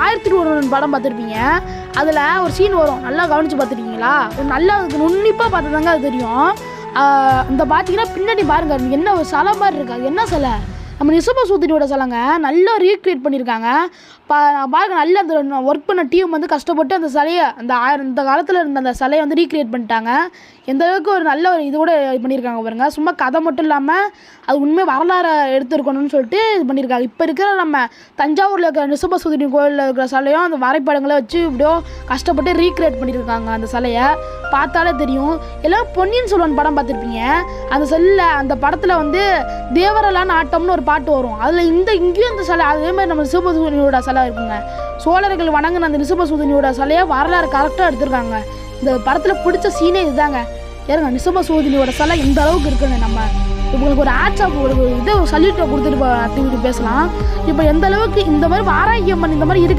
1001 படம் பார்த்துருப்பீங்க. அதில் ஒரு சீன் வரும், நல்லா கவனித்து பார்த்துருக்கீங்களா? ஒரு நல்லா நுண்ணிப்பாக பார்த்துதாங்க அது தெரியும். இந்த பார்த்தீங்கன்னா பின்னாடி பாருங்கள், என்ன ஒரு சிலை மாதிரி இருக்கா, என்ன சிலை? நம்ம நிசபசூதினியோட சிலைங்க, நல்லா ரீக்ரியேட் பண்ணியிருக்காங்க. பாருங்க, நல்ல அந்த ஒர்க் பண்ண டீம் வந்து கஷ்டப்பட்டு அந்த சிலையை இந்த காலத்தில் இருந்த அந்த சிலையை வந்து ரீக்ரியேட் பண்ணிட்டாங்க. எந்த அளவுக்கு ஒரு நல்ல ஒரு இது கூட பண்ணியிருக்காங்க பாருங்க. சும்மா கதை மட்டும் இல்லாமல் அது உண்மையாக வரலாறு எடுத்துருக்கணும்னு சொல்லிட்டு இது பண்ணியிருக்காங்க. இப்போ இருக்கிற நம்ம தஞ்சாவூரில் இருக்கிற நிசபசூதினி கோயிலில் இருக்கிற சிலையும் அந்த வரைபடங்களை வச்சு இப்படியோ கஷ்டப்பட்டு ரீக்ரியேட் பண்ணியிருக்காங்க. அந்த சிலையை பார்த்தாலே தெரியும். எல்லாம் பொன்னியின் செல்வன் படம் பார்த்துருப்பீங்க. அந்த செல்லில் அந்த படத்தில் வந்து தேவரலான ஆட்டம்னு ஒரு பாட்டு வரும். அதில் இங்கேயும் இந்த சிலை அதே மாதிரி நம்ம நிசபசூதினியோட சிலை இருக்குங்க. சோழர்கள் வணங்கின அந்த நிசபசூதினியோட சிலையை வரலாறு கரெக்டாக எடுத்திருக்காங்க. இந்த படத்தில் பிடிச்ச சீனே இதுதாங்க. ஏறுங்க, நிசபசூதினியோட சிலை இந்த அளவுக்கு இருக்குங்க. நம்ம உங்களுக்கு ஒரு ஆட்சாப் ஒரு இது சல்யூட்டை கொடுத்துட்டு பேசலாம். இப்போ எந்த அளவுக்கு இந்த மாதிரி வாராகி அம்மன் இந்த மாதிரி இருக்குது.